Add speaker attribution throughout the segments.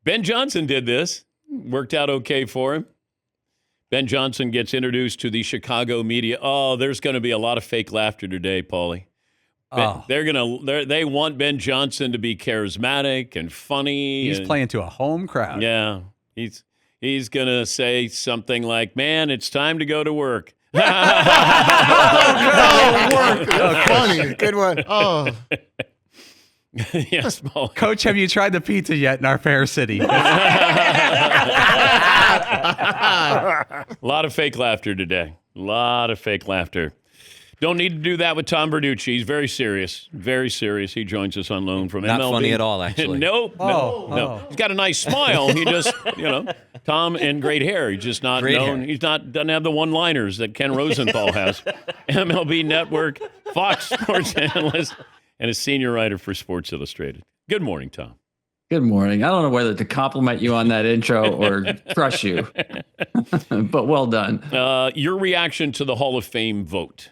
Speaker 1: Ben Johnson did this. Worked out okay for him. Ben Johnson gets introduced to the Chicago media. Oh, there's going to be a lot of fake laughter today, Paulie. They want Ben Johnson to be charismatic and funny.
Speaker 2: He's playing to a home crowd.
Speaker 1: Yeah. He's going to say something like, "Man, it's time to go to work."
Speaker 3: Work. Funny. Good one. Oh.
Speaker 1: Yes, Paul.
Speaker 2: Coach, have you tried the pizza yet in our fair city?
Speaker 1: A lot of fake laughter today. A lot of fake laughter. Don't need to do that with Tom Verducci. He's very serious. Very serious. He joins us on loan from MLB.
Speaker 4: Not funny at all, actually.
Speaker 1: No. He's got a nice smile. He just, Tom and great hair. He's just not known. He's doesn't have the one-liners that Ken Rosenthal has. MLB Network, Fox Sports analyst, and a senior writer for Sports Illustrated. Good morning, Tom.
Speaker 5: Good morning. I don't know whether to compliment you on that intro or crush you, but well done.
Speaker 1: Your reaction to the Hall of Fame vote?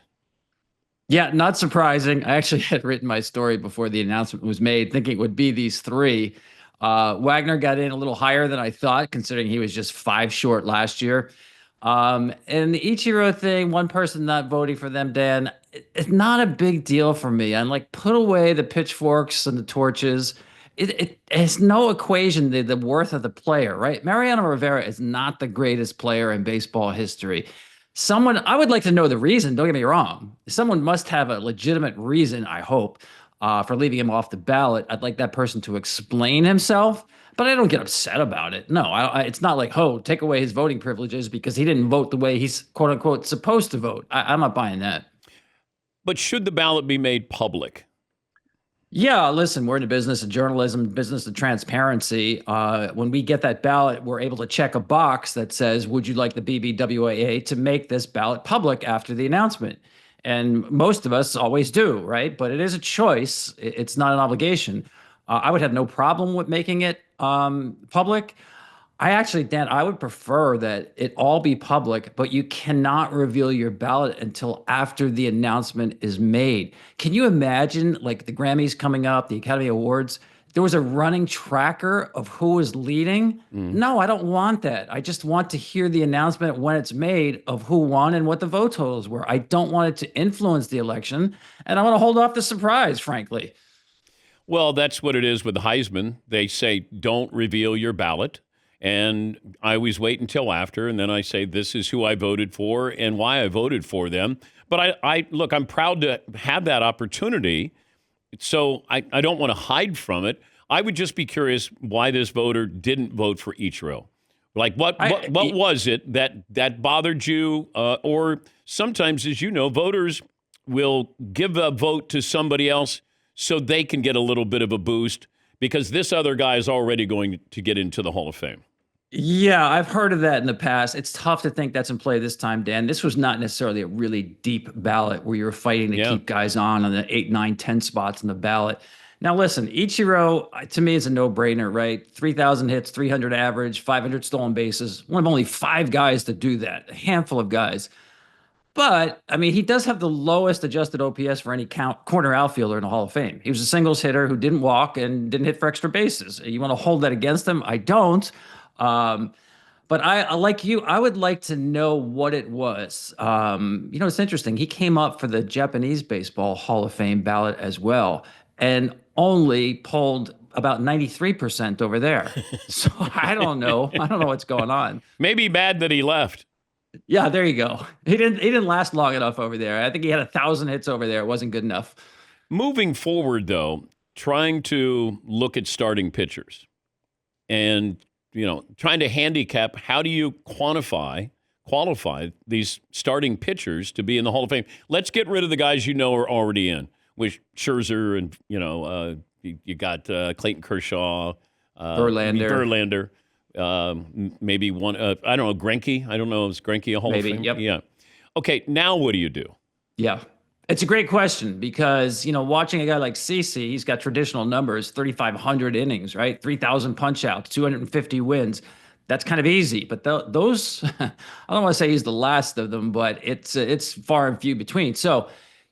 Speaker 5: Yeah, not surprising. I actually had written my story before the announcement was made, thinking it would be these three. Wagner got in a little higher than I thought, considering he was just 5 short last year. And the Ichiro thing, one person not voting for them, Dan, it's not a big deal for me. I'm like, put away the pitchforks and the torches. It has no equation to the worth of the player, right? Mariano Rivera is not the greatest player in baseball history. I would like to know the reason, don't get me wrong. Someone must have a legitimate reason, I hope, for leaving him off the ballot. I'd like that person to explain himself, but I don't get upset about it. No, it's not like, take away his voting privileges because he didn't vote the way he's, quote unquote, supposed to vote. I'm not buying that.
Speaker 1: But should the ballot be made public?
Speaker 5: Yeah, listen, we're in the business of journalism, business of transparency. When we get that ballot, we're able to check a box that says, would you like the BBWAA to make this ballot public after the announcement? And most of us always do, right? But it is a choice. It's not an obligation. I would have no problem with making it public. Dan, I would prefer that it all be public, but you cannot reveal your ballot until after the announcement is made. Can you imagine, like, the Grammys coming up, the Academy Awards? There was a running tracker of who was leading. No, I don't want that. I just want to hear the announcement when it's made of who won and what the vote totals were. I don't want it to influence the election, and I want to hold off the surprise, frankly.
Speaker 1: Well, that's what it is with the Heisman. They say, don't reveal your ballot. And I always wait until after, and then I say, this is who I voted for and why I voted for them. But look, I'm proud to have that opportunity, so I don't want to hide from it. I would just be curious why this voter didn't vote for Ichiro. Like, what was it that bothered you? Or sometimes, as you know, voters will give a vote to somebody else so they can get a little bit of a boost because this other guy is already going to get into the Hall of Fame.
Speaker 5: Yeah, I've heard of that in the past. It's tough to think that's in play this time, Dan. This was not necessarily a really deep ballot where you're fighting to keep guys on the 8, 9, 10 spots in the ballot. Now, listen, Ichiro, to me, is a no-brainer, right? 3,000 hits, 300 average, 500 stolen bases. One of only 5 guys to do that, a handful of guys. But, I mean, he does have the lowest adjusted OPS for any corner outfielder in the Hall of Fame. He was a singles hitter who didn't walk and didn't hit for extra bases. You want to hold that against him? I don't. But I like you, I would like to know what it was. It's interesting. He came up for the Japanese Baseball Hall of Fame ballot as well, and only polled about 93% over there. So I don't know. I don't know what's going on.
Speaker 1: Maybe bad that he left.
Speaker 5: Yeah, there you go. He didn't last long enough over there. I think he had 1,000 hits over there. It wasn't good enough.
Speaker 1: Moving forward, though, trying to look at starting pitchers and, trying to handicap, how do you qualify these starting pitchers to be in the Hall of Fame? Let's get rid of the guys are already in, with Scherzer and, you got Clayton Kershaw, Verlander. Maybe one, I don't know, Greinke. I don't know, is Greinke a Hall of Fame?
Speaker 5: Yep.
Speaker 1: Yeah. Okay, now what do you do?
Speaker 5: Yeah. It's a great question because, watching a guy like CeCe, he's got traditional numbers, 3,500 innings, right? 3,000 punch outs, 250 wins. That's kind of easy. But those, I don't want to say he's the last of them, but it's far and few between. So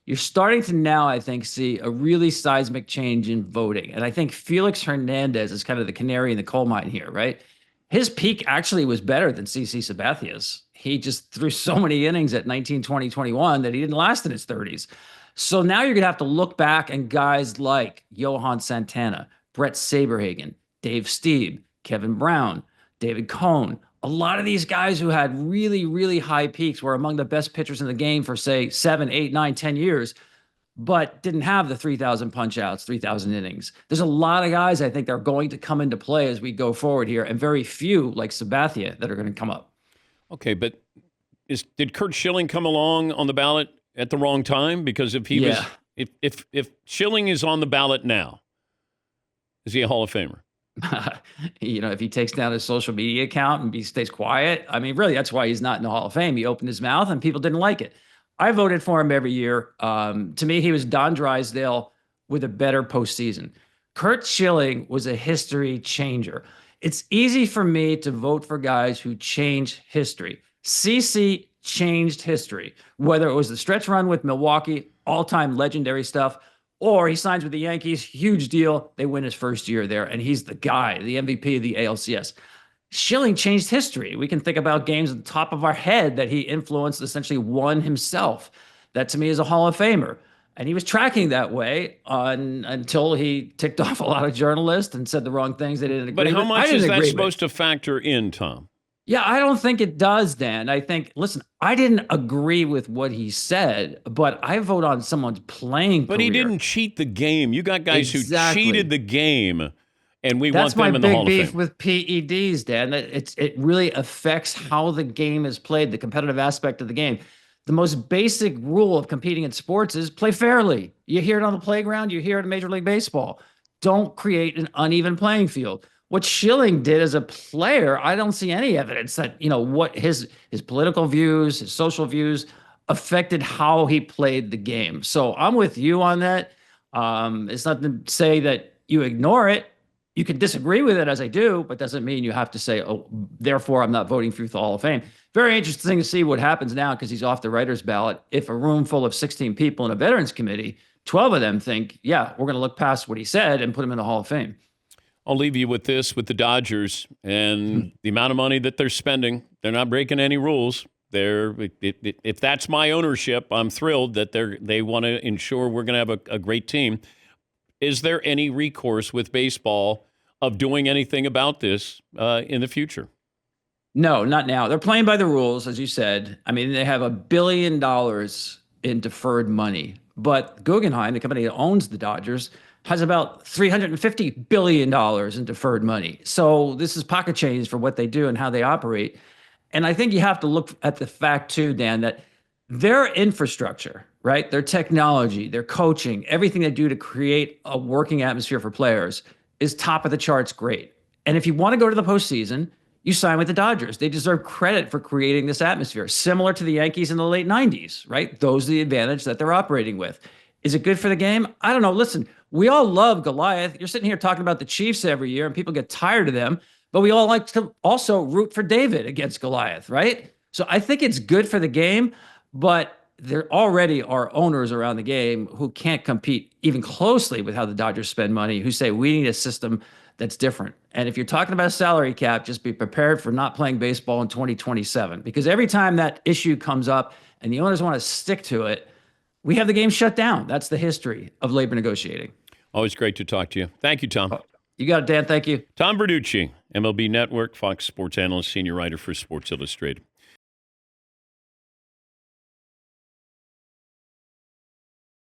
Speaker 5: you're starting to now, I think, see a really seismic change in voting. And I think Felix Hernandez is kind of the canary in the coal mine here, right? His peak actually was better than CC Sabathia's. He just threw so many innings at 19, 20, 21 that he didn't last in his 30s. So now you're going to have to look back and guys like Johan Santana, Brett Saberhagen, Dave Stieb, Kevin Brown, David Cohn. A lot of these guys who had really, really high peaks were among the best pitchers in the game for, say, 7, 8, 9, 10 years, but didn't have the 3,000 punch outs, 3,000 innings. There's a lot of guys I think that are going to come into play as we go forward here, and very few like Sabathia that are going to come up.
Speaker 1: Okay, but did Curt Schilling come along on the ballot at the wrong time? Because if he was, if Schilling is on the ballot now, is he a Hall of Famer?
Speaker 5: If he takes down his social media account and stays quiet, I mean, really, that's why he's not in the Hall of Fame. He opened his mouth and people didn't like it. I voted for him every year. To me, he was Don Drysdale with a better postseason. Curt Schilling was a history changer. It's easy for me to vote for guys who change history. CC changed history, whether it was the stretch run with Milwaukee, all-time legendary stuff, or he signs with the Yankees, huge deal. They win his first year there, and he's the guy, the MVP of the ALCS. Schilling changed history. We can think about games at the top of our head that he influenced, essentially won himself. That, to me, is a Hall of Famer. And he was tracking that way until he ticked off a lot of journalists and said the wrong things they didn't agree with.
Speaker 1: But how much is that supposed to factor in, Tom?
Speaker 5: Yeah, I don't think it does, Dan. I think, listen, I didn't agree with what he said, but I vote on someone's playing
Speaker 1: But
Speaker 5: career.
Speaker 1: he didn't cheat the game. You got guys who cheated the game, and we want them in the Hall of Fame.
Speaker 5: That's my big beef with PEDs, Dan. It really affects how the game is played, the competitive aspect of the game. The most basic rule of competing in sports is play fairly. You hear it on the playground, you hear it in Major League Baseball. Don't create an uneven playing field. What Schilling did as a player, I don't see any evidence that, what his political views, his social views affected how he played the game. So I'm with you on that. It's not to say that you ignore it. You can disagree with it, as I do, but doesn't mean you have to say, oh, therefore I'm not voting for the Hall of Fame. Very interesting to see what happens now because he's off the writer's ballot. If a room full of 16 people in a Veterans Committee, 12 of them think, yeah, we're going to look past what he said and put him in the Hall of Fame.
Speaker 1: I'll leave you with this, with the Dodgers and the amount of money that they're spending. They're not breaking any rules. If that's my ownership, I'm thrilled that they want to ensure we're going to have a great team. Is there any recourse with baseball of doing anything about this in the future?
Speaker 5: No, not now. They're playing by the rules, as you said. I mean, they have $1 billion in deferred money. But Guggenheim, the company that owns the Dodgers, has about $350 billion in deferred money. So this is pocket change for what they do and how they operate. And I think you have to look at the fact, too, Dan, that their infrastructure, right, their technology, their coaching, everything they do to create a working atmosphere for players is top of the charts great. And if you want to go to the postseason, you sign with the Dodgers. They deserve credit for creating this atmosphere, similar to the Yankees in the late 90s, right? Those are the advantage that they're operating with. Is it good for the game? I don't know. Listen, we all love Goliath. You're sitting here talking about the Chiefs every year, and people get tired of them, but we all like to also root for David against Goliath, right? So I think it's good for the game, but there already are owners around the game who can't compete even closely with how the Dodgers spend money, who say we need a system that's different. And if you're talking about a salary cap, just be prepared for not playing baseball in 2027, because every time that issue comes up and the owners want to stick to it, we have the game shut down. That's the history of labor negotiating.
Speaker 1: Always great to talk to you. Thank you, Tom.
Speaker 5: You got it, Dan. Thank you.
Speaker 1: Tom Verducci, MLB Network, Fox Sports analyst, senior writer for Sports Illustrated.